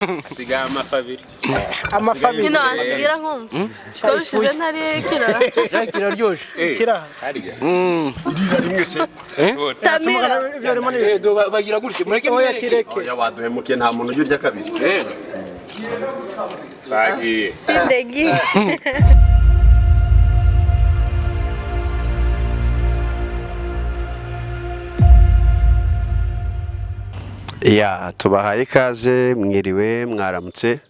asigaye amafabiri Ino asigira nkumva ko bishize ntari kirara kiraryoshye kirara harya irira rimwe se Tamira bagira gutya mureke oya kireke oya waduhemukiye nta muntu urya kabiri bagiye sindegi ya tubahaye ikaze mwiriwe mwaramutse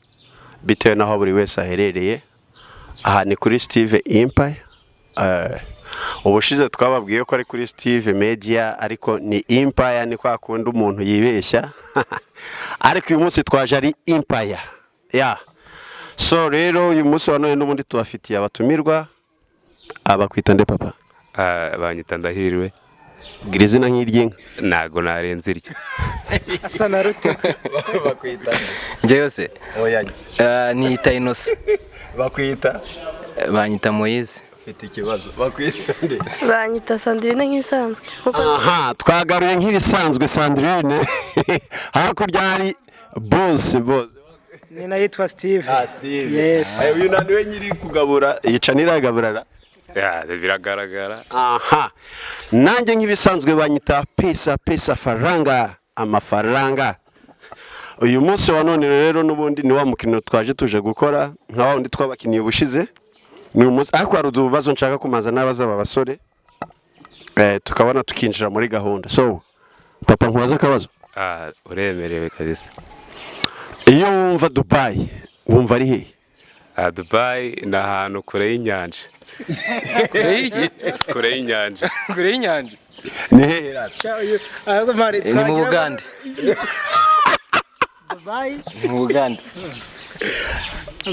bitewe naho buri wese aherereye aha ni kuri Steve Empire ubushize twababwiye ko ari kuri Steve Media ariko ni Empire ni kwa kundi umuntu yibeshya ariko uyu munsi twaje ari Empire ya so rero uyu munsi wa none n'ubundi tubafitiye abatumirwa abakwita nde papa banyita ndahiriwe gira izina nk'iry'inka ntago narenze iryo asa na Ruto bakwita njyewe se oya niyita Innocent bakwita banyita Moise ufite ikibazo bakwita nde banyita Sandrine nk'ibisanzwe aha twagaruye nk'ibisanzwe Sandrine hakurya hari boss ni nayitwa Steve Steve yes uyu naniwe nyiri kugabura yica niragaburara biragaragara aha nanjye nk'ibisanzwe banyita pesa faranga amafaranga uyu munsi wa none rero n'ubundi ni wa mukino twaje tuje gukora nka wa wundi twabakiniye ubushize ni umunsi ariko hari udubazo nshaka kumanza n'abaza aba basore tukabona tukinjira muri gahunda so papa nkubaza akabazo uremerewe kabisa iyo wumva Dubai wumva ari he Dubai ni ahantu kure y'inyanja kure y'inyanja kure y'inyanja ni hehe ni mu Bugande Dubai mu Bugande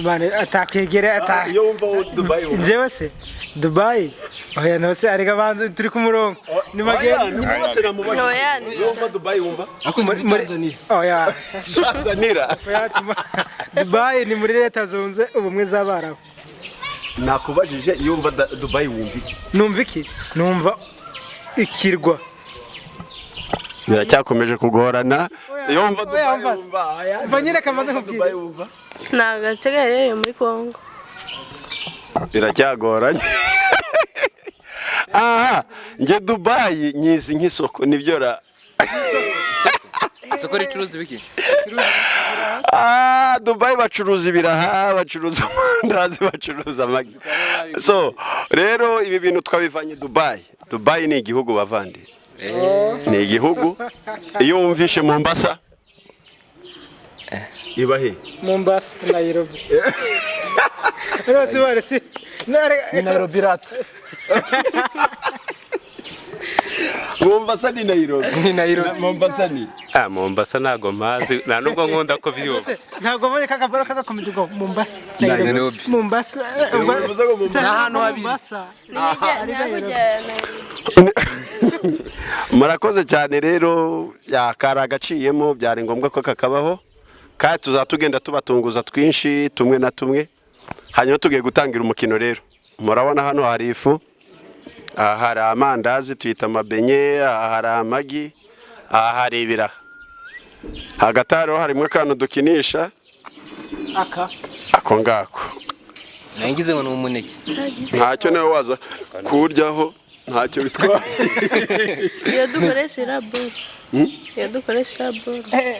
bane atakwegere iyo wumva Dubai wumva njyewe se Dubai oya nose arega banze turi ku murongo ni mageni bose namubajije oya iyo wumva Dubai wumva ako muri Tanzania oya Tanzania Dubai ni muri leta zunze ubumwe z'Abarabu nakubajije iyo wumva Dubai wumva iki numva iki numva ikirwa biracyakomeje kugorana iyo wumva Dubai wumva mva nyereka amaze kubwira ni agace gaherereye muri Kongo biracyagoranye aha nge Dubai nyizi nk'isoko nibyo ra isoko ricuruza ibiki Dubai bacuruza ibiraha bacuruza amandazi bacuruza amagi so rero ibi bintu twabivanye Dubai ni igihugu bavandi ni igihugu iyo wumvishe Mombasa iba he Mombasa Nairobi rose barese Nairobi rata Mombasa ni Nairobi ni Nairobi Mombasa ni Mombasa ntago mpazi nta nubwo nkunda ko byuba ntago mbonye kakabaro kagakomeje go Mombasa Nairobi Mombasa ahantu habiri murakoze cyane rero yakara agaciyemo byari ngombwa ko kakabaho kandi tuzatugenda tubatunguza twinshi tumwe na tumwe hanyuma tugiye gutangira umukino rero murabona hano hari ifu hari amandazi tuyita amabenye hari amagi hari ibiraha hagati hariho harimo akantu dukinisha ako ngako nangize ngo ni umuneke ntacyo nawe waza kuryaho ntacyo bitwaye iyo dukoresha iraboro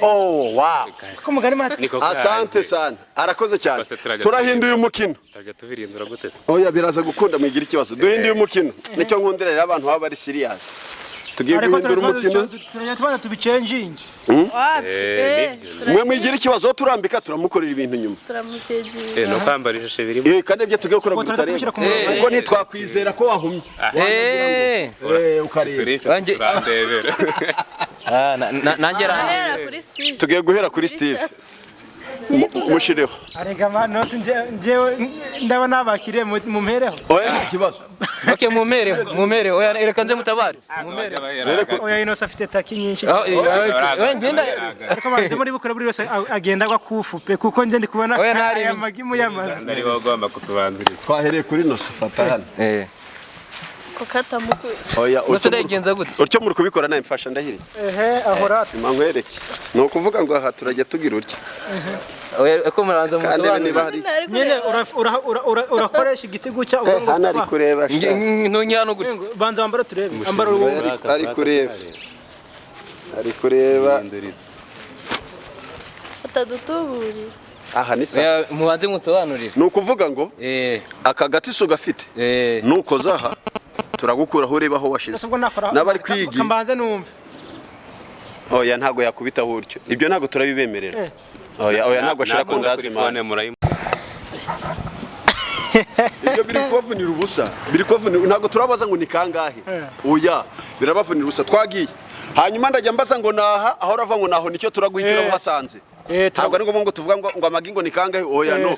oh wow ko mugari mate asante sana arakoze cyane turahinduye umukino turajya tubirindura gute oya biraza gukunda mwigira ikibazo duhinduye umukino nicyo nkundirira abantu baba bari serious tugiye guhindura umukino turajya tubana tubicenjinge mwe mwigira ikibazo turambika turamukorera ibintu nyuma turamuceginga no kwambara ishashe birimo kandi ibyo tugiye gukora gutareba kuko ntitwakwizera ko wahumye ukareba turandebera nanjye tugiye guhera kuri Steve mushireho arega mano njewe ndabona abakire mu mpereho oya nta kibazo okay mumere oya reka nze mutabare oya Innocent afite taki nyinshi oya ngenda ariko manje muri bukora buri wese agenda akufupe kuko nje ndi kubona aya magi mu yamazi ari bagomba kutubanziriza twahereye kuri Innocent fata hano ko katamukuye. oya Gusa ndagenza gute? utyo muri kubikora nawe mfasha ndahiri ahora nkwereke ni ukuvuga ngo aha turajya tugira utyo Oya ko muranza mu kandi sobanura. niba hari nyine urakoresha igiti guca hano ari kureba Ntunyano gutya. banza wambara turebe ambara urubuga ari kureba Atadutuburi. aha ni sa Oya mubanze musobanurire. ni ukuvuga ngo aka gati so gafite nuko zaha turagukuraho ureba aho washize n'abari kwiga kambanze numve oya ntago yakubitaho uryo ibyo ntago turabibemerera oya ntago ashaka ko ndazi mane ibyo biri kubavunira ubusa ntago turabaza ngo ni kangahe oya birabavunira ubusa twagiye hanyuma ndajya mbaza ngo naha aho rava ngo naho nicyo turaguhitira basanze ntabwo ari ngombwa ngo tuvuga ngo amagingo ni kangahe oya no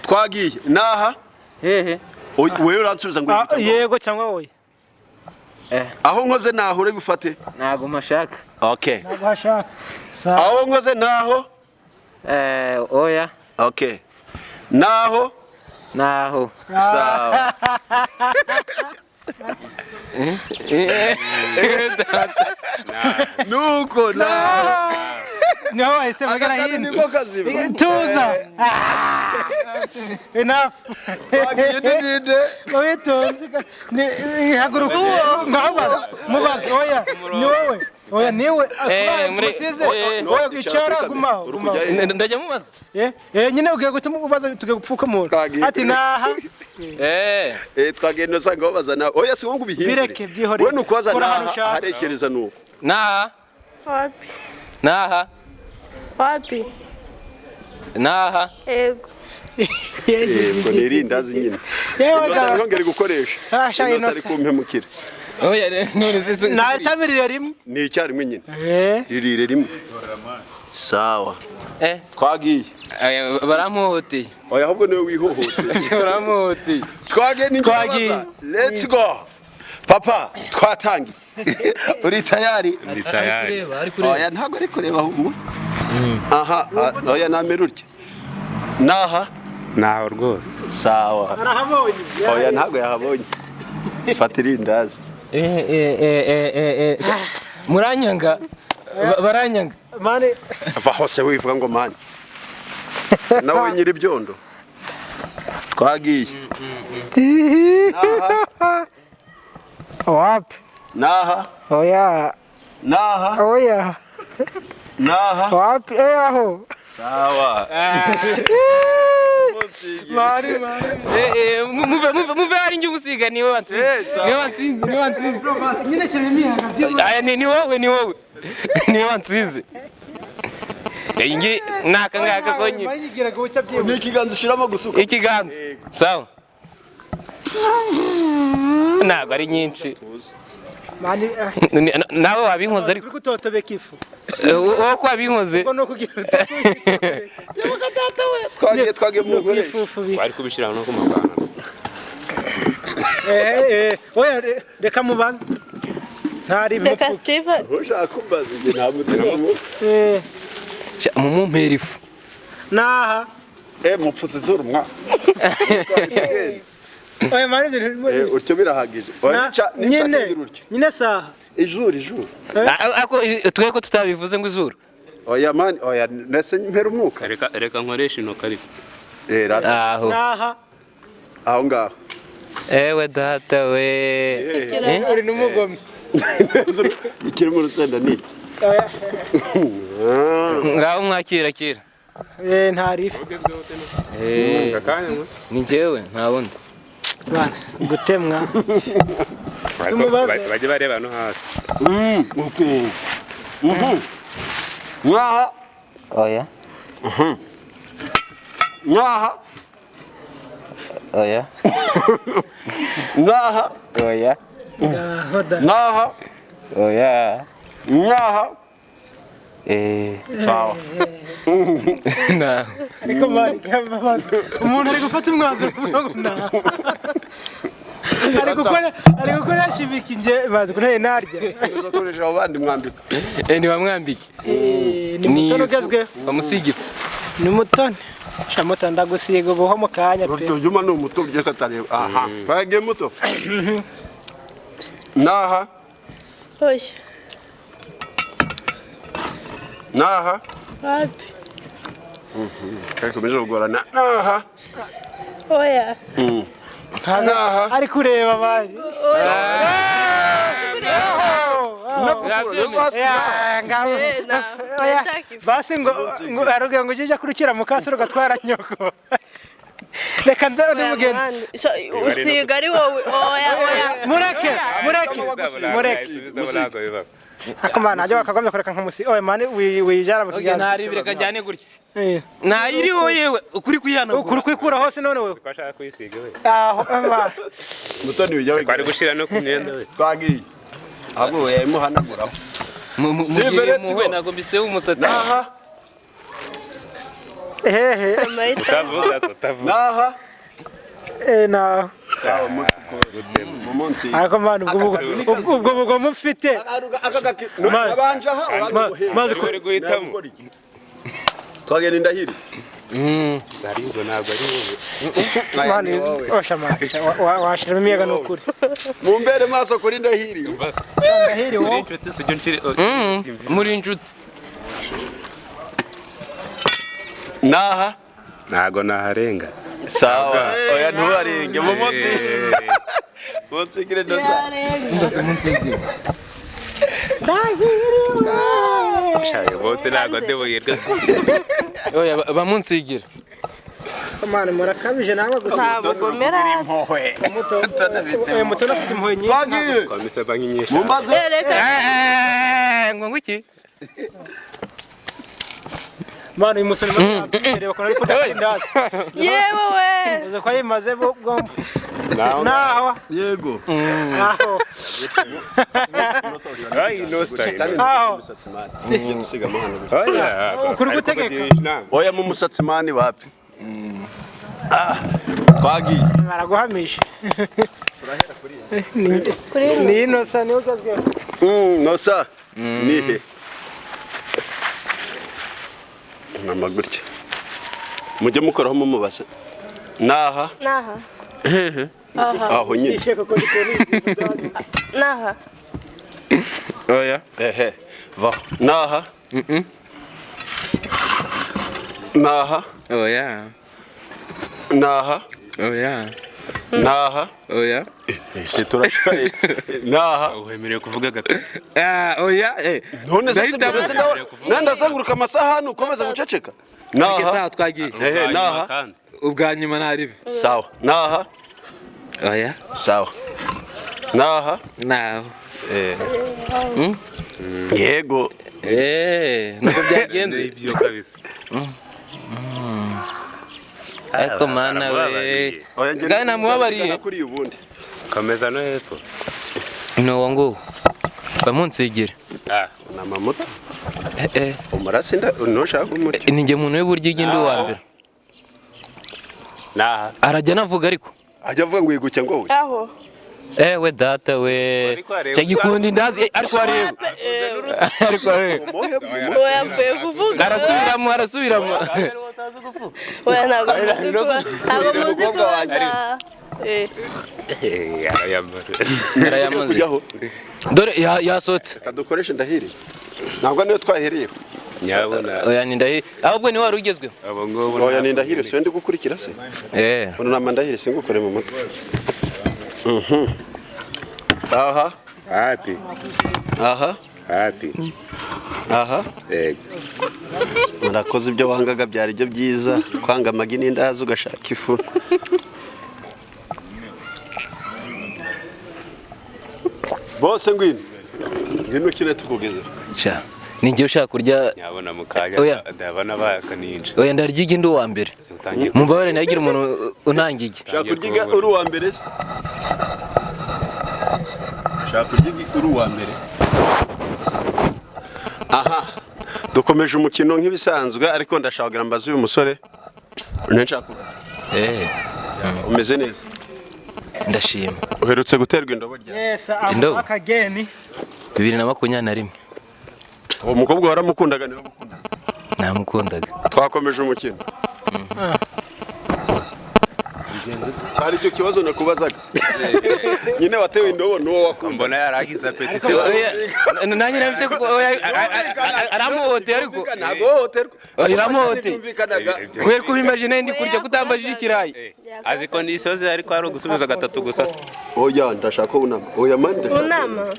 twagiye naha wewe uransubiza ngo yego cyangwa oya aho nkoze naho ure bifate Ntago mashaka. okay ntabwo hashaka aho nkoze naho Oya. okay naho sawa nuko naho niho wahise magana hino niko kaziba tuza enough twagiye didide witonze haguruka mubaze oya ni wowe oya niwe musize oya kwicara guma Ndajya mubaza. nyine ugiye gutuma ubaza tugiye gupfukamura ati naha twagiye no sanga babaza nawe oya si ngo ubihindure bireke byihore we nukubaza naha harekereza nuko Wapi? Wapi? Ego. yego nirindazi nyine ngongere gukoresha ari kumpemukira Oya none natamirire rimwe ni icyarimwe nyine ririre rimwe sawa twagiye baramuhoteye. oya ahubwo niwe wihohoteye Baramuhoteye. twagiye let's go papa twatangiye uri tayari oya ntabwo ari kureba aho aha oya namerurye naha naho rwose sawa arahabonye oya ntabwo yahabonye fata irindazi Muranyanga. Baranyanga. mane ava hose wivuga ngo mani nawe nyiri byondo twagiye wapi naha oya naha oya naha wapi aho sawa Muve hari njye gusiga niwe wansize. Niwe wansize. nyine shira imiyaga byiwe Aya ni wowe. Niwe wansize. Ingi naka ngaka konyi. mayigiraga uca byiwe ni ikiganza ushiramo gusuka Ikiganza. Sawa. Ntabwo ari nyinshi. mani Nawe wabinkoze ariko. uri gutotobeka ifu Wowe ko wabinkoze. ko no kugira twagiye mu nkoresho bari kubishira no ku mapana oya reka mubaze ntari Reka Steve. ushaka kumbaza igihe nta mutima Mumumpera ifu. naha mupfutse zuru mwa oya mani ibintu utyo birahagije nyine saha ijuru Ako twe ko tutabivuze ngo izuru. oya mani oya nese mpera umwuka reka nkoresha intoki ariko Aho. naha aho ngaho Ewe data we. uri n'umugome ikiri mu rusenda ni Ngaho mwakira kira. ntari Ni njyewe nta wundi. bana gutemwa tumubaze bajye bareba no hasi mwaha Oya. mwaha Oya. mwaha Oya. mwaha Oya. mwaha sawa Na. ariko mani kamabazo umuntu ari gufata umwanzuro kuvuga ngo naha ari gukora shibiki nje bazi ko ntaye narya uzakoresha abo bandi mwambika Ni bamwambike. ni mutono ugezweho Bamusigire. ni mutoni shamuta ndagusiga ubuho mu kanya pe Rutujuma ni umuto byose atareba aha twagiye muto Naha. Oya. Naha. Wapi? Ariko bije kugorana. Naha. Oya. Naha. ari kureba bari basi ngo aruge ngo ujye kurukira mu kasoro gatwara nyoko reka ndumugenzi usiga ari wowe. Oya. mureke akomana ajya bakagomba kureka nkamusi oye mani wijara mu kiganza ntari bireka jyane gutya ntayiri yewe ukuri kuyana ukuri kwikura hose none wewe twashaka kuyisiga we aho aba Mutoni bijyawe kwari gushira no kumyenda we twagiye abo yayimuhanaguraho muwe nago mbise umusatsi Naha. hehe Naha. na Sawa mu munsi ariko mani ubwo mufite abanje aha maze uri guhitamo twagenda indahiri ntabwo ntabwo ari wowe mani oshamana washiramo imiyaga n'ukuri mu mbere maso kuri ndahiri ndahiri wo inshuti sujya nshire muri inshuti Naha. ntago naharenga Sawa oya ntubarenge mu munsi munsi kire ndasa ndaze munsi y'igi shaye bote ntago ndebuyirwa oya bamunsigira mani murakabije nawe gusa Ntabwo gomera. muto afite impuhwe nyinshi twagiye komisa banki nyinshi mumbaze ngo ngwiki mani uyu musore reba ko ariko ndazi Yewe we. uze ko yimaze bwo naho yego aho ay no style aho umusatsi mani tujye dusiga amahano oya ukuri gutegeka oya mu musatsi mani wapi twagiye baraguhamisha ni inosa niyo ugezweho nosa nihe mama gutya mujye mukoraho mumubase Naha. Naha. Aho nyine isheka ko dikora Naha. oya va Naha. Naha. oya Naha. oya Naha. oya turashaye Naha. wemerewe kuvuga gatatu oya none se nanda zanguruka amasahani ukomeza guceceka Naha. sawa twagiye Naha. ubwa nyuma naribe Sawa Naha. oya Sawa Naha. naho Yego nuko byagenze ibyo kabisa ariko mana we gana namubabariye kuri ubundi komeza no hepfo no ngo bamunsigira na mamuto eh umurasi ntushaka umutwe ninjye muntu w'uburyo igindi wa mbere Naha. arajya navuga ariko ajya avuga ngo yiguke ngo we Aho. we data we cyagikundi ndazi ariko areba ariko areba Oya mvuye kuvuga. arasubiramo Oya ntabwo muzi kubaza. yarayamaze kujyaho dore yasohotse kadukoreshe ndahiri ntabwo niyo twahereye nyabona oya ni ndahi ahubwo ni wari ugezweho abo ngobo oya ni ndahiri so ndi gukurikira se uno nama ndahiri singukore mu mutwe aha happy aha happy aha murakoze ibyo wangaga byari byo byiza kwanga amagi n'indazi ugashaka ifu bose ngwino ngwino kire tukugeze sha ninjye ushaka kurya nyabona mukaga Oya. ndabona bakaninja oya ndarya igindi wa mbere utangiye mubabare nagira umuntu unangiye shaka kurya uri uwa mbere se shaka kurya uri uwa mbere aha dukomeje umukino nk'ibisanzwe ariko ndashaka mbaza uyu musore nshaka kubaza umeze neza ndashima uherutse guterwa indobo rya yes Indobo. akageni 2021 uwo mukobwa waramukundaga niwe mukundaga namukundaga twakomeje umukino cyari cyo kibazo nakubazaga nyine watewe indobo nuwo wakunda mbona yaragize petisiyo nanjye nabite aramuhote ariko ntago hohoterwa iramuhote kubera ko imagine ndi kurya kutambajije ikirayi azi kondisiyo ze ariko ari ugusubiza 3 gusa oya ndashaka unama oya mani ndashaka unama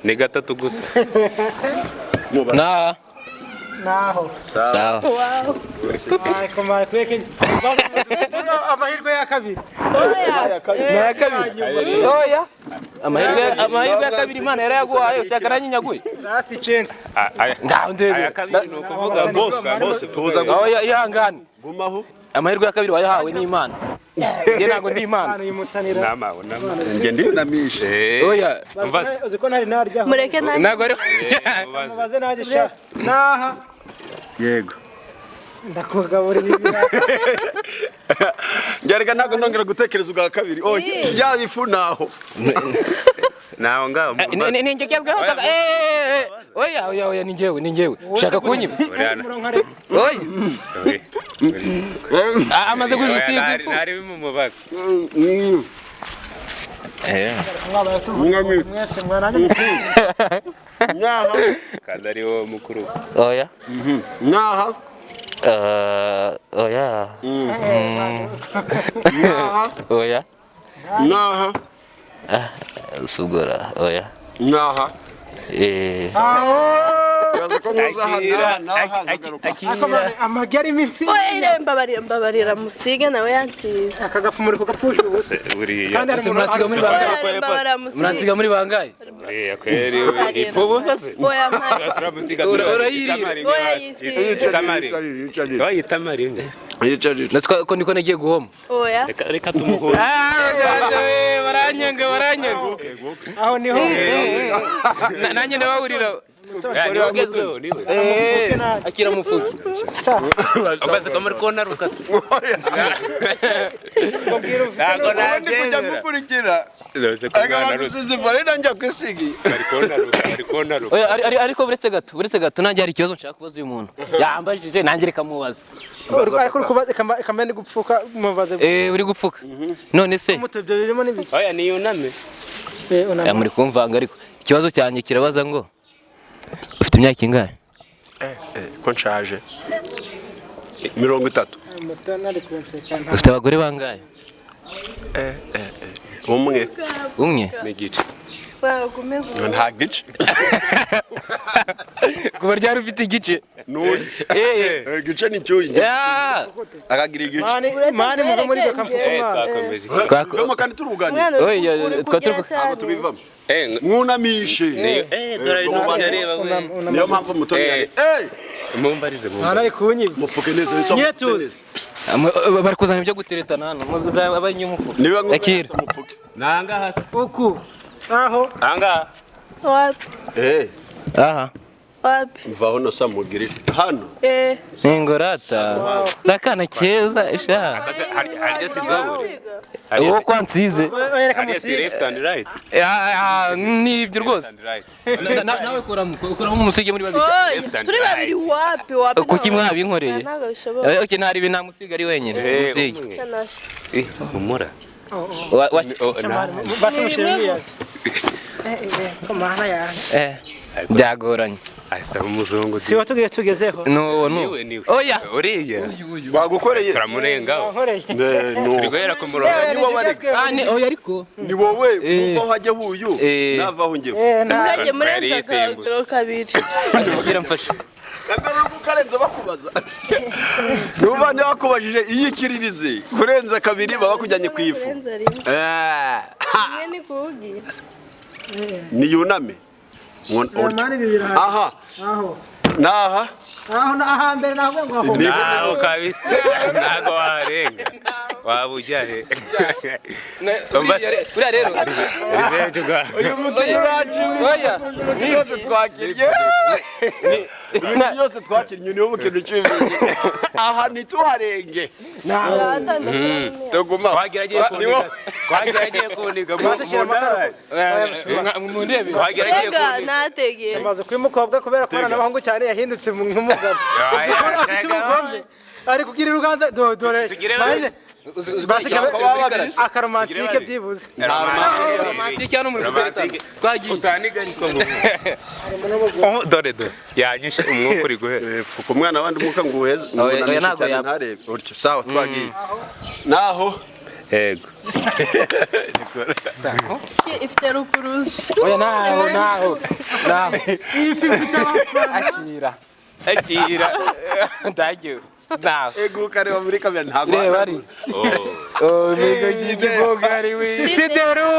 ni 3 gusa na naho sawa wow ariko mara kweke amahirwe ya kabiri oya amahirwe ya kabiri Imana yarayaguhaye ushaka nanyinyagwe last chance ngaho ndebe aya kabiri ni ukuvuga bose tuza oya ihangane gumaho amahirwe ya kabiri wayahawe n'Imana njye ntago ndi Imana uyu musanira nama nge ndiyunamishe oya uzi ko ntari narya mureke nanjye ntago ari mubaze naje sha naha yego ndakugaburira ibira ngerega ntago nongera gutekereza ubwa kabiri oya yabifu naho naho ngaho ni njye cyangwa oya ni njyewe ushaka kunyima oya amaze kuzisiga ifu ntari bimumubaga mwese mwananye nyaha kandi ari wo mukuru oya nyaha oya nyaha oya nyaha sugura oya nyaha yaza ko nkoza naha amagi ari iminsi oya mbabarira musige nawe yansize akagafu muri kugapfusha ubusa buriya kandi ari muransiga muri bangahe mbabarira musige muransiga muri bangahe buriya kweri ipfu busa se oya mpari turamusiga oya yisiga tamaringa natwe ko niko nagiye guhoma oya reka tumuhore baranyanga aho niho nanjye ndabahurira ugezweho niwe akira mufuki umaze ko muri kona rukase ntabwo ndi kujya gukurikira agabadusize varena njya kwisigiye bari kona ruka ariko buretse gato nanjye hari ikibazo nshaka kubaza uyu muntu yambajije nanjye reka mubaza ariko kubaza kamene gupfuka mubaze uri gupfuka none se umutubyo birimo n'ibiki oya ni yuname muri kumvanga ariko ikibazo cyanjye kirabaza ngo ufite imyaka ingahe ko nshaje 30 ufite abagore bangahe umwe n'igice nta gice kuba ryari ufite igice igice ni cyuyi akagira igice mani muva muri ko kamfuka twakomeje kandi turuganira oya ntabwo tubivamo mwunamishe niyo mpamvu mutoni mumbarize ari kunyiba mupfuke neza nyetuzi bari kuzana ibyo guteretana hano muzaba abari nyumufuka niba akira mupfuke nanga hasi uku aho nanga wapi aha wapi mvaho no samugirira hano singorata nakana keza sha harya sidobure uwo kwansize harya si left and right ni ibyo rwose nawe kuramo umusige muri babiri turi babiri wapi kuki mwabinkoreye okay ntari ibintu namusiga ari wenyine umusige humura basi mushimiye komana ya byagoranye asaba umuzungu si watugeye tugezeho niwe oya uriya bagukoreye turamurengaho nkoreye turi guhera ku murongo oya ariko ni wowe uva hajya huyu navaho ngewe nzajye murenza kabiri kugira mfashe kagaro kukarenza bakubaza nuba ne bakubajije iyikiririze kurenza kabiri baba kujyanye ku ifu ni kugi ni yuname aha aho naha aho mbere naho ngo aho naho kabisa nago warenga wabujyahe buriya rero uyu mutunyi uraje oya yose twakirye yose twakirye niwo bukintu cy'ibindi aha nituharenge tuguma twageragiye kuniga mu ndebe twageragiye kuniga nategeye amaze kwimukobwa kubera ko n'abahungu cyane yahindutse nk'umugabo afite ubugombe ari kugira uruganza dore akaromantike byibuze romantike hano muri romantike twagiye utaniga ariko dore yanyishe umwuka uri guhera fuka umwana abandi umuka ngo uheze oya ntago ntarebe utyo sawa twagiye naho yego ifite rukuruzi oya naho ifi ifite amafaranga akira ndagiye naho ego kareba muri kamera ntago bari migo y'igibogari we sideru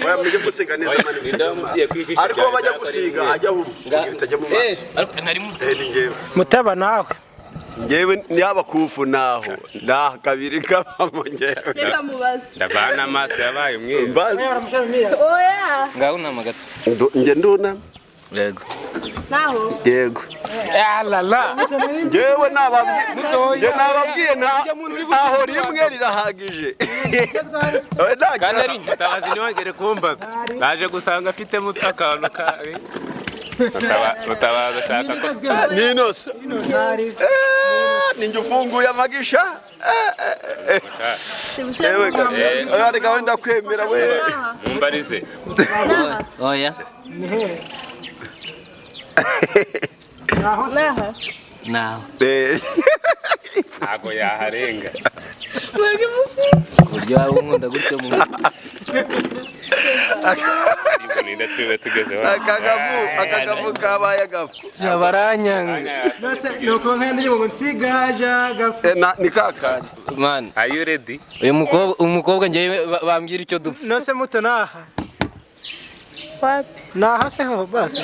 oya mujye gusiga neza mani ariko bajya gusiga ajya huru bitajya mu ariko ntari muto ngewe mutaba nawe ngewe nyaba kufu naho nda kabiri kabamo ngewe reka mubaze ndabana amaso yabaye umweru mbazi oya ngaho nama gato nge nduna yego naho yego alala ngewe nababwiye ntaho rimwe rirahagije kandi ari mutabazi ntiwongere kumbaza naje gusanga afitemo akantu kawe mutabazi ashaka ko ninose ninjye ufunguye amagisha reka wenda kwemera we mumbarize oya naha naho ntago yaharenga mwebwe musiki uburyo waba unkunda gutyo mu ngo ninda tube tugezeho akagavu kabaye agafu baranyanga nuko nk'indi ngo nsigaja gafu ni kakanya man are you ready uyu umukobwa ngiye bambwira icyo dupfa nose muto naha wapi naha se ho basi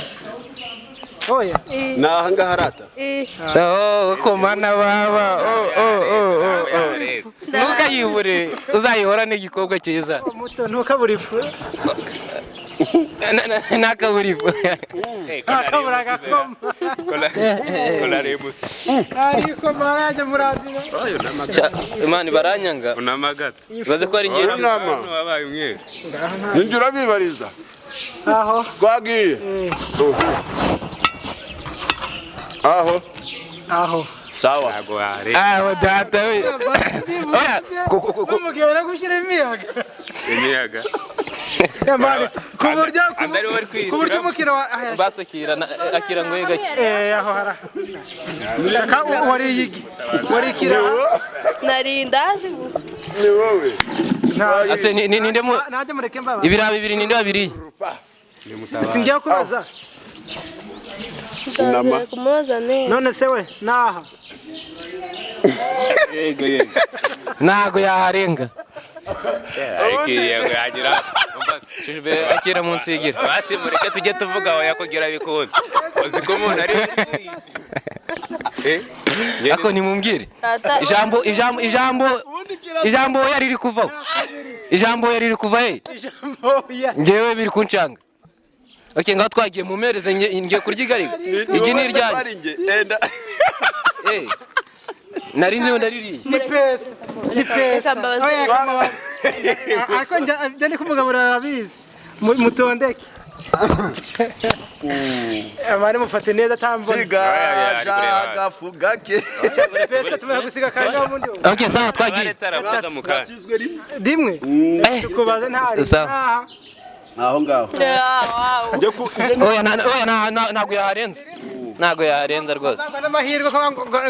oya naha ngaha arata komana baba ntukayibure uzayihora n'igikobwa cyiza muto ntukabura ifu ntakabura ifu ntakabura agakoma kola rebusi ariko maraje murazira imana baranyanga unamagata baze ko ari ngiye wabaye umweru ninjye urabibariza aho twagiye aho sawa ntago yaharenga aho data we kumugera gushyira imiyaga yamani kuburyo andari wari kwitira kuburyo umukino basakira akira ngo yegake aho hara wari yigi wari kira narindazi gusa ni wowe ase ninde mu najye mureke mbaba ibira bibiri ninde babiri singiye kubaza ndaza kumubaza none se we naha yego ntago yaharenga ariko yego yagira shishbe akira mu nsigira basi mureke tujye tuvuga aho yakugira bikunda uzi ko umuntu ari ako nimumbwire ijambo yari riri kuvaho ijambo yari riri kuva he ngewe biri kuncanga okay ngaho twagiye mu mereze ngiye kuryigarika igi ni iryanjye narinze ndaririye ni pesa ariko njye ndi kumugabura arabizi mutondeke amari mufate neza atambona sigaja agafu gake pesa tumaze gusiga kandi aho mundi okay sawa twagiye nasizwe rimwe tukubaze ntari aho ngaho oya ntago yaharenze ntago yaharenza rwose n'amahirwe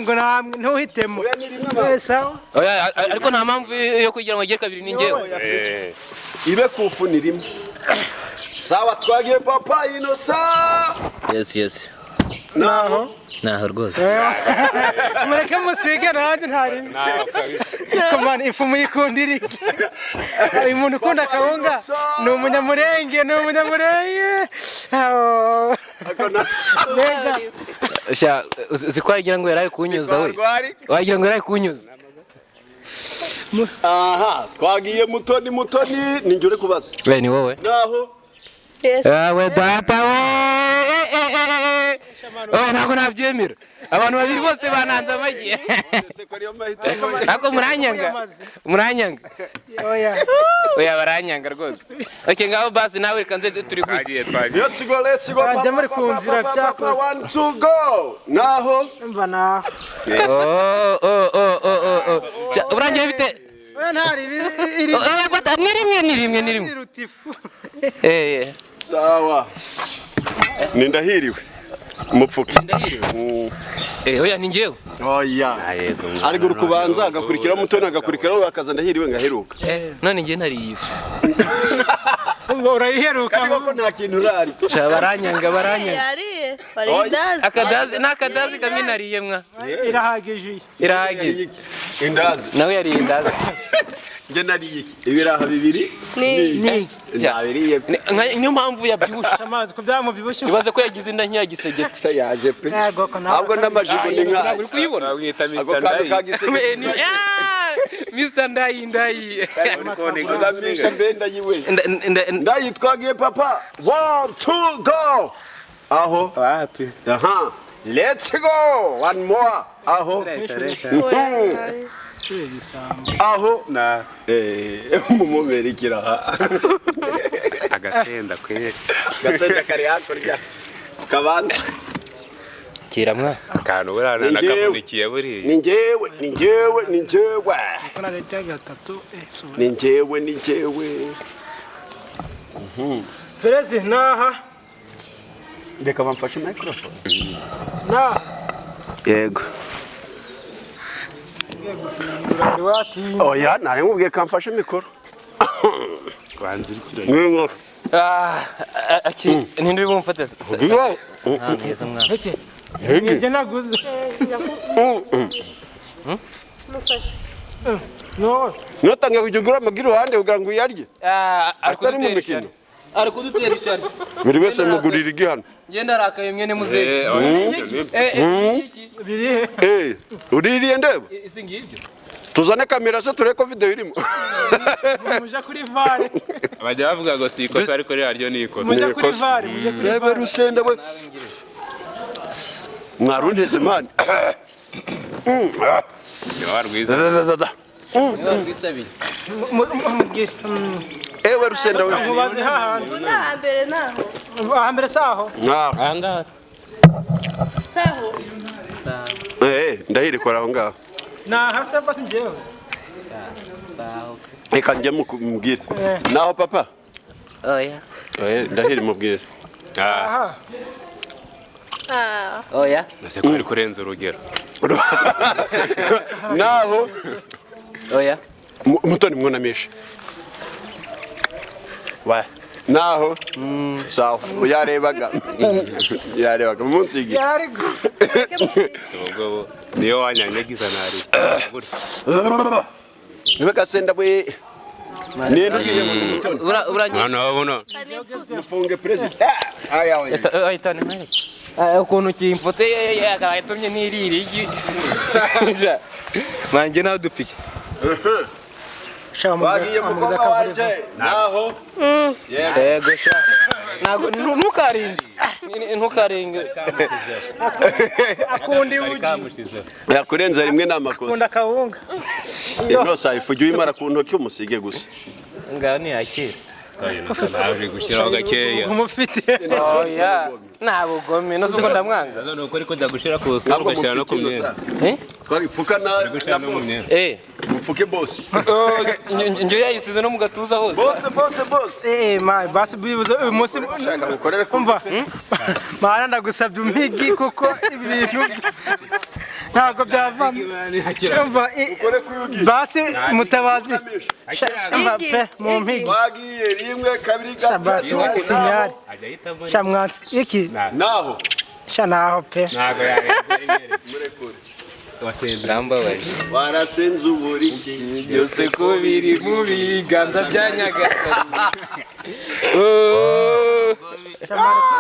ngo ntuhitemo oya ariko nta mpamvu yo kugira ngo agere kabiri ni njyewe ibe kufu ni rimwe sawa twagiye papa inosa yes naho rwose mureke musige nanjye ntari komana ifu muyikundira iki uyu muntu ukunda akawunga ni umunyamurenge ko wagira ngo yari kunyuza we wagira ngo yari kunyuza aha twagiye mutoni ninjye uri kubaza ni wowe naho Yes. we data we oya ntabwo nabyemera abantu babiri bose bananze amagi ako muranyanga oya baranyanga rwose okay ngaho basi nawe reka nze turi twagiye let's go Bajya muri kunzira papa want to go naho mva naho urangiye bite oya ntari oya fata ni rimwe rutifu sawa nindahiriwe umupfuki oya ni njyewe oya ariko urukubanza agakurikira mutoni agakurikiraho akaza ndahiriwe ngaheruka none njye nariye urayiheruka ko nta kintu urari baranyanga Yariye. Barindazi. akadazi kamwe nariye mwa irahagije indazi nawe yariye indazi nge nariye ibiraha bibiri Ni. nabiriye niyo mpamvu yabyibusha amazi ku byamubyibushye ibaze ko yagize inda nk'iyagisegeti yaje pe ahubwo n'amajigo ni nka uri kuyibona wita ako Mr. kantu Ndayi kagisegeti Mr. Ndayi ndamisha mbenda yiwe Ndayi twagiye papa 1 2 go aho wapi aha let's go one more aho aho na mumumerikira agasenda kwere gasenda kari hakurya kabanda kiramwa akantu burana nakavunikiye buriya ni njyewe Perezi naha reka bamfashe microphone na yego oya naye mubwiye kamfashe mikoro banzirikira nk'inkoro ninde uri bumfate njye naguze notangiye kujya ugura amagi iruhande kugira ngo uyarye atari mu mikino ari kudutera ishari buri wese mugurira igihano ngenda arakaye mwene muzehe uririye ndeba isi ngibyo tuzane kamera se turebe ko video irimo muje kuri vare bajya bavuga ngo si ikosa ariko rero ni ikosa muje kuri vare rebe rusenda we mwarunteze mani warwiza twisabiye ewe rusenda we mubaze hahandi Hambere naho. hambere saho ahangaha Saho. ndahirikora aho ngaho nahase bati njyewe reka njye mubwire naho papa oya ndahiri mubwire aha oya ese ko ari kurenza urugero naho oya mutoni mwunamisha naho sawa yarebaga umunsi igihe yariko ubwo niyo wanyanyagiza nari niwe gasenda we ninde ugiye mu mutoni hano babona mufunge perezida ahitane mpere ukuntu kimfutse yatumye nirira igi manje nawe dupfike wagiye mukobwa wanje naho yego sha nago ntukaringe akundi uji yakurenza rimwe n'amakosa akunda kawunga ino sayifu ujye uyimara ku ntoki umusige gusa ngaho ntiyakira nawe gushyiraho gakeya umufite oya ntabugome no zuko ndamwanga none uko ariko ndagushira ku sura ugashyira no ku myenda twagipfuka na bosi mupfuke bosi njye yayisize no mu gatuza hose bosi my basi bibuze uyu munsi mukorere kumva mana ndagusabye umpigi kuko ibintu ntabwo byavamo basi mutabazi pe mu mpigi wagiye rimwe kabiri gatatu sinyari shamwansi iki naho naho pe ntago yarenze imbere rambabaje warasenze uburiki byose ko biri mu biganza bya nyagasani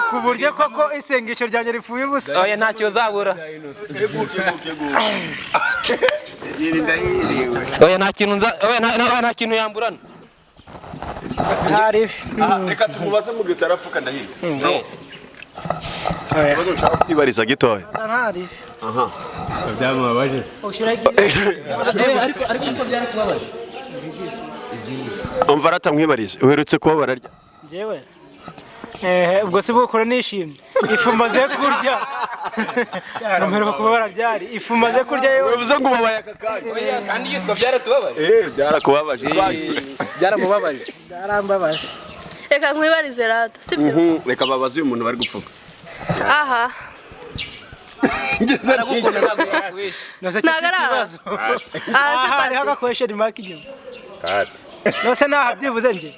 ku buryo koko isengesho ryanjye ripfuye ubusa oya ntacyo uzabura oya nta kintu yamburana ntari reka tumubaze mu gihe utarafuka ndahiro ikibazo nshaka kwibariza gitoya ntari aha byamubabaje ariko byari kubabaje umva ratamwibarize uherutse kuba bararya njyewe ubwo se bukora nishimye ifu maze kurya numero kuba bararyari ifu maze kurya yewe bivuze ngo ubabaye aka kanya kandi yitwa byaratubabaje byarakubabaje byaramubabaje byarambabaje reka nkwibarize rata sibyo reka babaze uyu muntu bari gupfuka aha aragukunda ntabwo yakwishe nose Ntago ari kibazo aha hariho agakoresha rimaka inyuma nose naha byibuze nje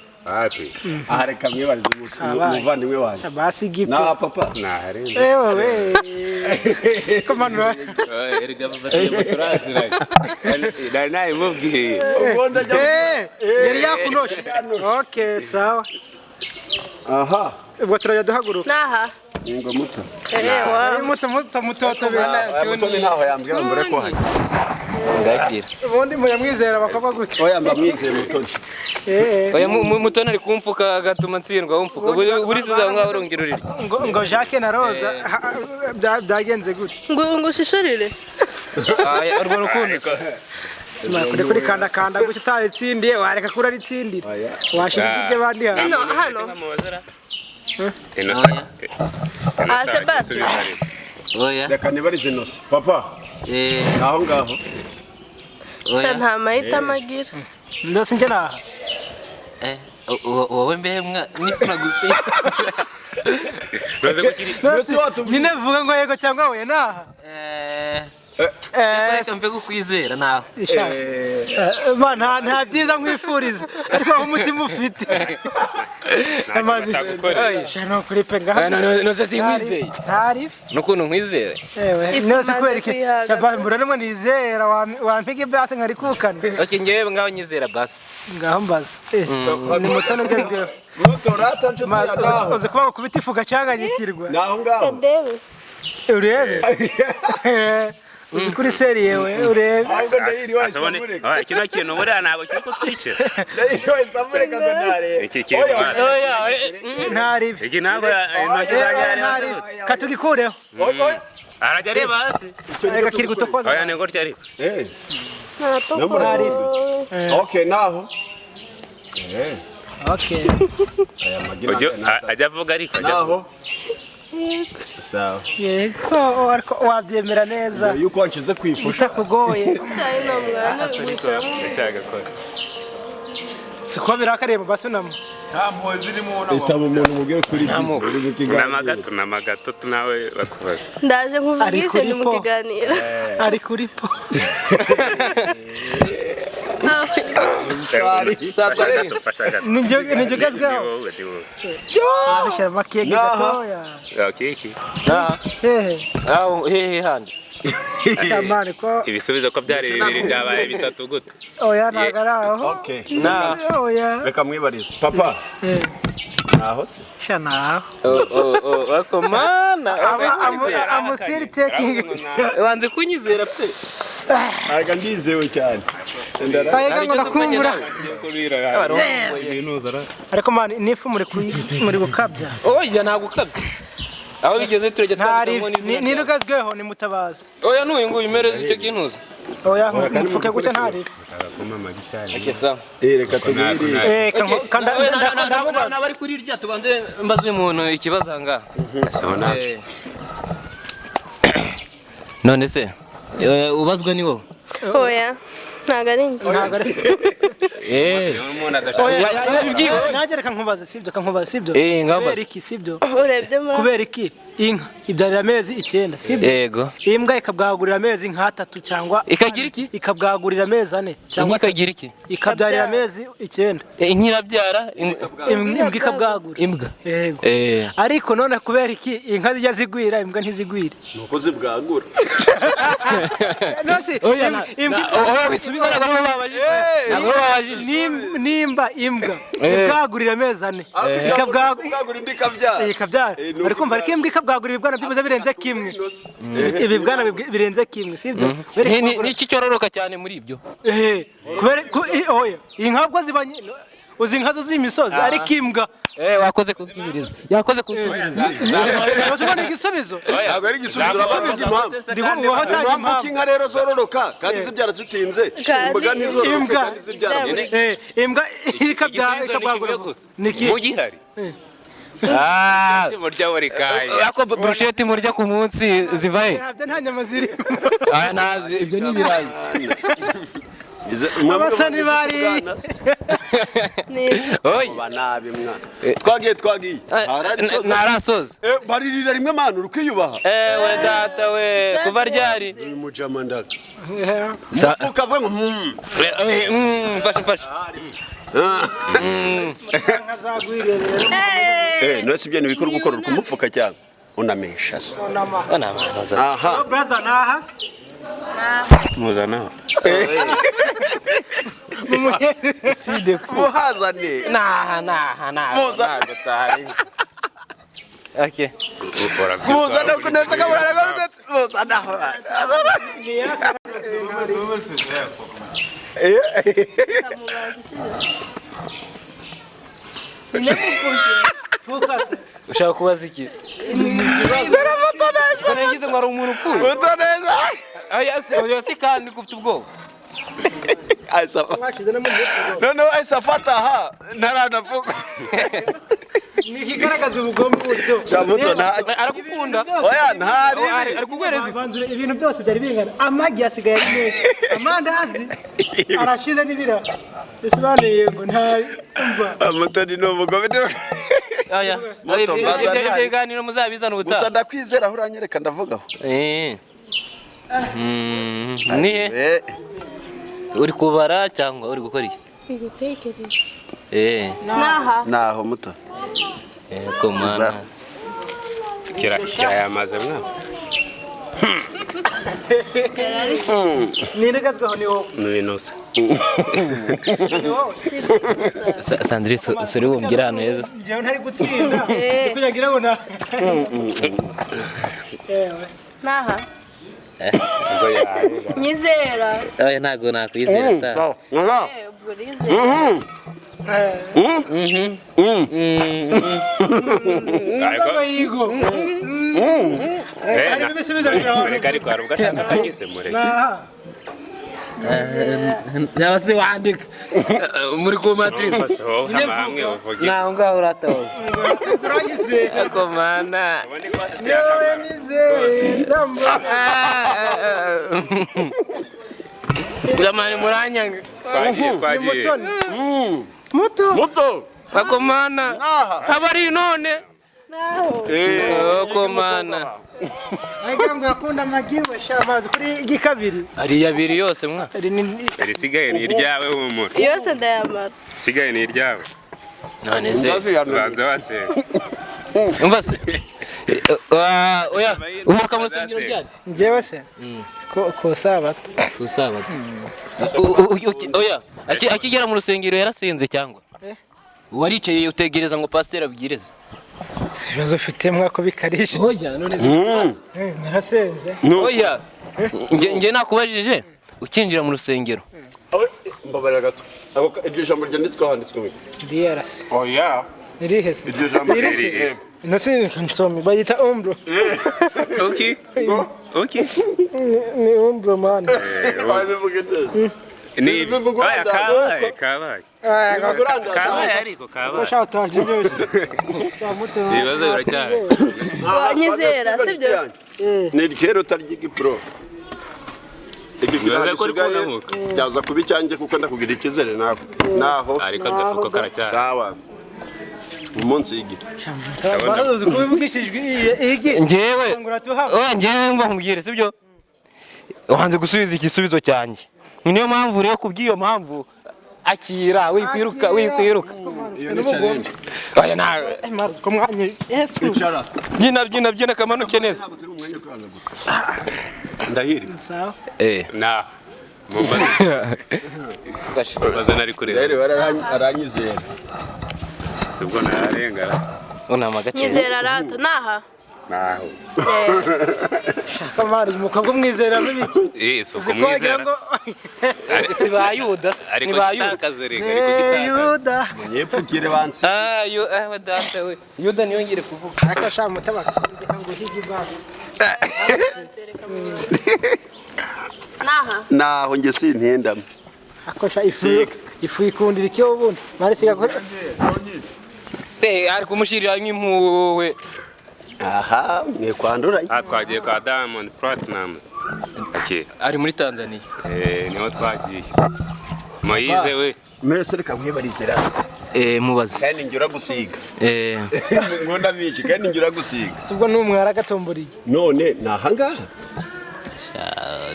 aha reka mwibarize umuvandimwe wanjye basi gipo naha papa ewe komanura erega bafatiye muturaziranye nari nayimubwiye yari yakunoshe okay sawa aha ubwo turajya duhaguruka naha ngo muto mutoto bena mutoni ntaho yambwira mbere ko hari ngakira ubundi muyamwizera bakaba gutya oya mbamwizeye mutoni oya mutoni ari kumfuka agatuma ntsindwa umfuka buri siza ngaho urongera uriri ngo Jacques na Roza byagenze gute ngo ushishurire urwo rukundo kuri kanda gutya utaritsindiye wareka kuri aritsindira washira ibyo bandi hano Sebastien oya reka nibarize nose papa naho ngaho sha nta mahitamo agira ndose njye naha wowe mbehe nifuna gusiga nyine vuga ngo yego cyangwa oya naha reka mve kukwizera nawe nta byiza nkwifuriza ariko aho umutima ufite amazi shano kuri pe ngaha nose sinkwizeye ntari n'ukuntu nkwizera nose kwereke mbura nimwe nizera wampiga ibyatsi nkari kukana oke ngewe ngaho nyizera basi ngaho mbaza ni mutoni ugezweho mutorata nshuti ya naho uzi kuba kubita ifu gacanganyikirwa naho ngaho ndebe urebe uzi kuri seri yewe urebe ahubwo ndahiri wese amureka kino kintu buriya ntabwo kiri kutwicira ndahiri wese amureka ngo ntarebe iki kintu ntaribi iki ntabwo intoki zanjye yari hasi katugikureho arajya areba hasi reka kiri gutokoza oya ni gutya ariko okay naho okay aya magina ajya avuga ariko naho sawa yego ariko wabyemera neza yuko wanshize kwifusha bitakugoye cyane no mwana ndacyagakora siko birakariye mu basunamo nta mpuwe zirimo itaba umuntu mubwire kuri bisi uri mu kiganiro n'amagato nawe bakubaza ndaje nkuvugishe ni mu kiganiro ari kuri po ninjye ugezweho ashyira amakeke gatoya keke hehe handi amane ko ibisubizo ko byari bibiri byabaye bitatu gute oya ntago ari aho okay oya reka mwibarize papa naho se sha naho wako mana amusitiri tekingi wanze kunyizera pe aga ndizewe cyane ayega ngo nakumbura ariko mani nifu muri gukabya oya ntabwo ukabye aho bigeze turajya twandikamo n'izina ni rugazweho ni mutabazi oya n'uyu nguyu imereze icyo kintuza oya mufuke gutya ntari ake sawa reka tubiri kanda nabari kuri rya tubanze mbaze uyu muntu ikibazo ahangaha none se ubazwa ni wowe oya ntago ari njye nanjye reka nkubaze sibyo kubera iki sibyo urebye muri kubera iki inka ibyarira amezi 9 sibyo yego imbwa ikabwagurira amezi nk'atatu cyangwa ikagira iki ikabwagurira amezi 4 cyangwa ikagira iki ikabyarira amezi 9 inkirabyara imbwa ikabwagura imbwa yego ariko none kubera iki inka zijya zigwira imbwa ntizigwire nuko zibwagura nose imbwa wisubira ngo babajije nimba imbwa ikabwagurira amezi 4 ikabwagura indi ikabyara ariko mba ariko imbwa ikabwagura ibibwana byibuze birenze kimwe ibibwana birenze kimwe sibyo ni iki cyororoka cyane muri ibyo kubera oya inka bwo zibanye uzi inka zo z'imisozi ariko imbwa wakoze kunsubiriza yakoze kunsubiriza urabona igisubizo ntabwo ari igisubizo urabaza impamvu impamvu k'inka rero zororoka kandi zibyara zitinze imbwa ntizororoke kandi zibyara imbwa ikabwagura mu gihari murya buri kanya yako brusheti murya ku munsi zivahe nta nyama ziri nazi ibyo ni ibirayi abasani bari oyi banabi mwana twagiye ntarasoza baririra rimwe manu urukiyubaha we data we kuva ryari uyu mujama ndaga ukavuga ngo mfashe nose ibyo ntibikora gukora ukumupfuka cyane unamesha se aha brother nahasi muzanaho muhazane naha okay muzana kuneza kabura ndetse muzanaho ushaka kubaza iki nagize ngo ari umuntu upfuye utoneza oya si kandi ufite ubwoba noneho ahise afata aha ntaranavuga ni ikigaragaza ubugome buryo aragukunda oya ntari ari kugwereza ibintu byose byari bingana amagi yasigaye ari menshi amandazi arashize n'ibira bisobanuye yego ntabi amutoni ni umugome oya ibyo biganiro muzabizana ubutaha gusa ndakwizera aho uranyereka ndavugaho nihe uri kubara cyangwa uri gukora iki igitekerezo naho muto ko mana kirayamaze mwana niregazwaho ni wowe n'ibinosa Sandrine suri bumbwira hano heza njyewe ntari gutsinda ndi kugira ngo naha nyizera oya ntago nakwizera sa ubwo rizera ariko yigo ari bisubizo reka ariko hari ubwo ashaka akagisemure yabase wandika muri ku matrice hamwe uvuge naho ngaho urataho uragize ko mana yewe nizeye samba jamani muranyanga twagiye muto ko mana abari none ko mana agambwa akunda amagi we shamazi kuri igikabiri ari yabiri yose mwa risigaye ni iryawe humura yose ndayamara sigaye ni iryawe none se banza waseka umva se oya uheruka mu rusengero ryari njyewe se ko sabato ku sabato oya akigera mu rusengero yarasinze cyangwa waricaye utegereza ngo pasiteri abwirize ibibazo ufite mwako bikarije oya none narasenze oya nge nakubajije ukinjira mu rusengero mbabarira gato iryo jambo ryanditswe handitswe mu DRC oya irihe se iryo jambo riri nasi kansome bayita ombro okay ni ombro man bivuge neza ni kabaye ariko kabaye shataje byose ibibazo biracyari nyizera sibyo ni kero tarigipro bibaza ko igisigaye byaza kuba icyanjye kuko ndakugira ikizere naho ariko agafuko karacyari sawa umunsi igi bahuze kubivugishijwe igi ngewe oya ngewe ngo nkubwire sibyo uhanze gusubiza igisubizo cyanjye niyo mpamvu rero kubwiyo mpamvu akira wikwiruka iyo ni challenge oya nawe ko mwanye Yesu icara byina kamanuke neza ntabwo turi umwanya kwanga gusa ndahiri sawa na mumbaza nari kureba ndahiri aranyizera sibwo nararengara unama gace nyizera rata naha naho kamari umukobwa umwizeramo ibiki isuku mwizera si ba yuda ariko ni ba yuda gitakaze rega ariko gitakaze yuda nyepfukire bansi data we yuda niyo ngire kuvuga akasha mutabaka ngo higi basi naho nge sintindamo akosha ifu ikundira icyo ubundi mari siga se ari kumushirira nk'impuwe aha mwe kwandura twagiye kwa Diamond Platnumz ari muri Tanzania niho twagiye Moyize we mwese reka mwibarizera mubaze kandi ngira gusiga nkunda bici kandi ngira gusiga subwo numwe aragatomboriye none nahangaha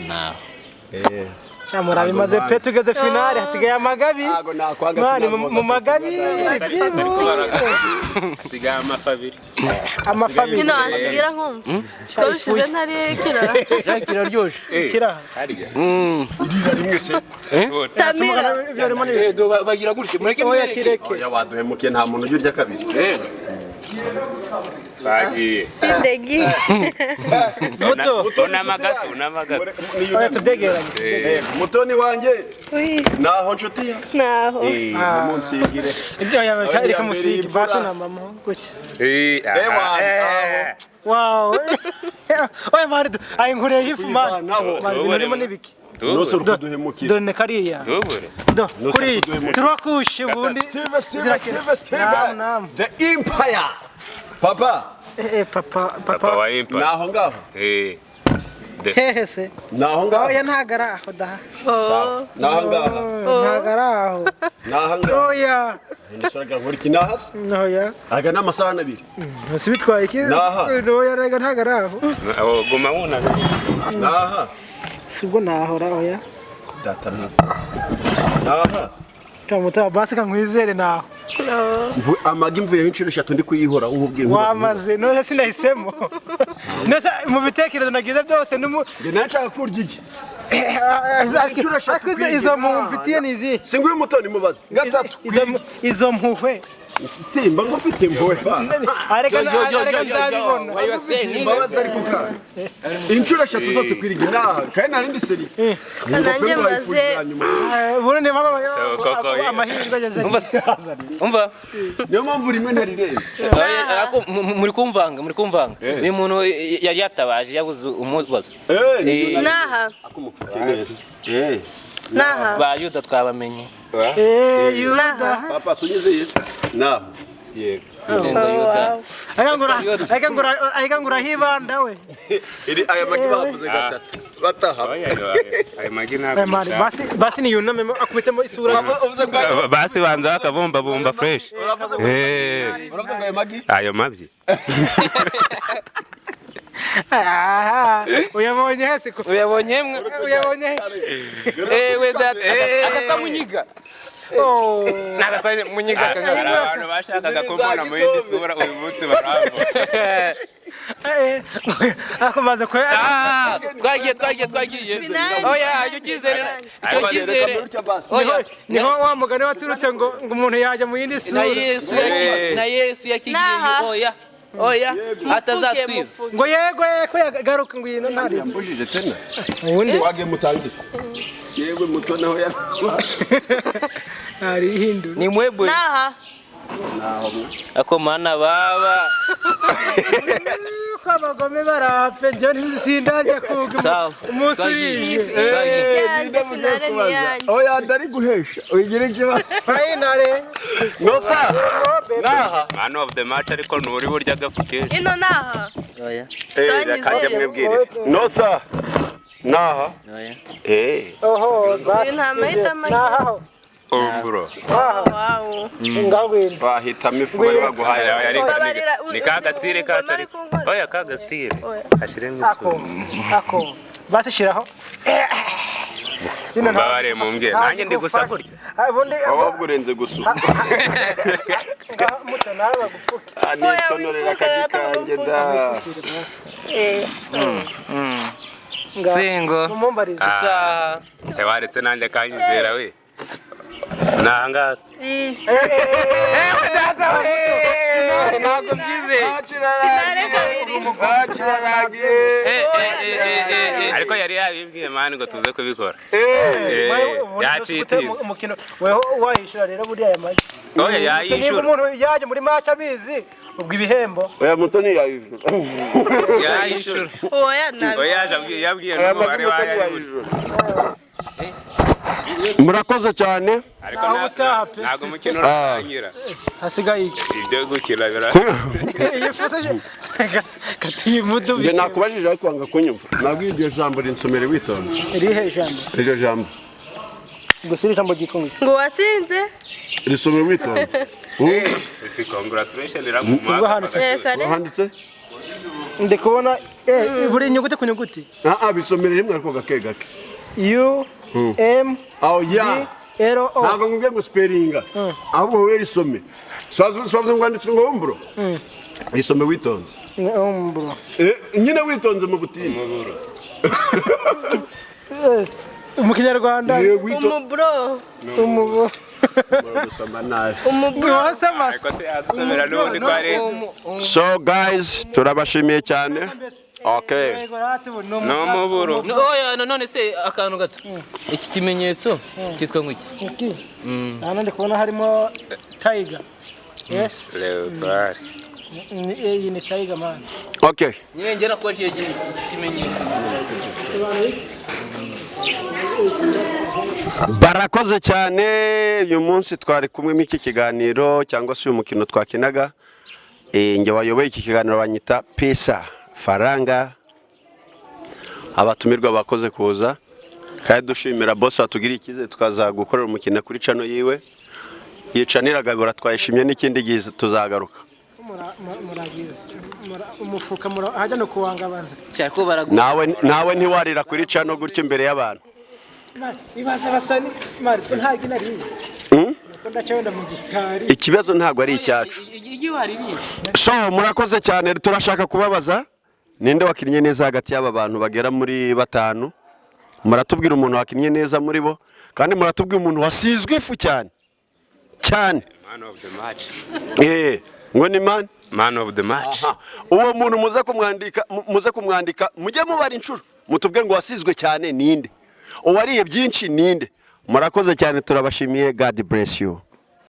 naho Amura bimaze pe tugeze finale hasigaye amagabi mani mu magabi hasigaye amafabiri ino asigira nkumva ko bishize ntari kirara kiraryoshe kira harya irira rimwe se Tamira bagira gutya mureke oya kireke oya waduhemukiye nta muntu urya kabiri bagiye sindegi muto unamagato oya tudegeranye mutoni wanjye naho nshuti ya naho umunsi yigire ibyo yabareka musigi basi na mama gutya wow oya mari ay nkure hifu mani barimo nibiki noso ruduhemukira done kariya do kuri turakushe ubundi Steve the empire papa papa wa Empire naho ngaho hehe se naho ngaho oya ntagara aho da naho ngaho ntagara aho naho ngaho oya ndashaka nkora kinahas oya aga n'amasaha abiri ntose bitwaye iki oya rega ntagara aho guma wuna naha sibwo nahora oya datamye naha tamuta basi kankwizere naho amagi mvuye inshuro 3 ndi kuyihora nkubwiye wamaze nose sinahisemo nose mu bitekerezo nagize byose nge nashaka kurya iki izo mumfitiye nizi singuye mutoni mubaze gatatu izo mpuhwe Simba ngufite impuhwe areka nzabibona imbabazi ariko ka inshuro 3 zose kwiriga naha kandi narindi seri nanjye maze burone mama amahirwe ageze umva niyo mpamvu rimwe ntarirenze muri kumvanga uyu muntu yari yatabaje yabuze umubazo naha akumupfuke neza naha ba yuda twabamenye yuda papa sunyeze Yesu naho yego yuda ayangura hibanda we iri aya magi bavuze gatatu bataha aya magi ntabwo basi ni yuname akubitemo isura basi banza akabumba bumba fresh uravuze ngo aya magi ayo mabyi uyabonye hese ko uyabonye mwe uyabonye we that akamunyiga nagasanye munyiga abantu bashakaga kumbona mu yindi sura uyu munsi baramba akomaze ko twagiye oya icyo kizere niho wa mugani waturutse ngo umuntu yaje mu yindi sura na Yesu yakigiye oya atazatwiba ngo yego ko yagaruka ngwino ntari yambujije tena ubundi wage mutangira yego muto naho ya ari hindu ni mwebwe naha akomana baba kwabagome barafe je nsindaje kuga umusubije ndavuga kubaza oya ndari guhesha uyigira ikibazo finale nosa naha man of the match ariko nuri burya gafuke ino naha oya rakajya mwebwirire nosa naha oya oho basi nta mahitamo naho bro wow ngawini bahitamo ifu bari baguhaye ni kagastire kacari oya kagastire ashiremo ako basi shiraho mbabare mumbye nanjye ndi gusa kurya ubundi ahubwo urenze gusuka muto nawe bagupfuke nitonorera kagikange da singo mumumbarize se waretse nanjye kanyizera we nanga ntabwo byizeye ariko yari yabimbwiye mani ngo tuze kubikora umukino weho wayishura rero buriya ya magi oya yayishura niba umuntu yaje muri match abizi ubwo ibihembo oya Mutoni yayishura yayishura oya nabi oya yabwiye n'umubare wayayishura murakoze cyane ariko ntabwo umukino urangira hasigaye iki ibyo gukina bira yifuzaje katuye mudu nge nakubajije ariko wanga kunyumva nabwiye iryo jambo rinsomere witonze rihe jambo iryo jambo gusira ijambo ryitwa ngo watsinze risomere witonze si congratulation iramuha handitse ndi kubona buri nyuguti ku nyuguti bisomere rimwe ariko gake gake U M ya L O ntabwo ngubwiye ngo spellinga ahubwo wowe risome swaze ngo anditswe ngo umburo risome witonze umburo nyine witonze mu butini mu kinyarwanda umubro umuburo so guys turabashimiye cyane okay no muburo none se akantu gato iki kimenyetso cyitwa ngiki hano ndi kubona harimo tiger yes leopard iyi ni tiger man okay nyengera ko iki kimenyetso barakoze cyane uyu munsi twari kumwe n'iki kiganiro cyangwa se uyu mukino twakinaga nge wayoboye iki kiganiro banyita Pesa Faranga abatumirwa bakoze kuza kandi dushimira boss atugiriye ikize tukaza gukorera umukino kuri channel yiwe yicanira gabura twayishimye n'ikindi gize tuzagaruka muragize umufuka hajya no kuwangabaza cyako baragura nawe ntiwarira kuri channel gutyo imbere y'abantu ibaza basani mari twe nta ginari ndacyo mu gikari ikibazo ntago ari icyacu so murakoze cyane turashaka kubabaza ninde wakinnye neza hagati y'aba bantu bagera muri batanu muratubwira umuntu wakinnye neza muri bo kandi muratubwira umuntu wasizwe ifu cyane man of the match ngo ni man of the match uwo muntu muze kumwandika mujye mubara inshuro mutubwire ngo wasizwe cyane ninde uwariye byinshi ninde murakoze cyane turabashimiye God bless you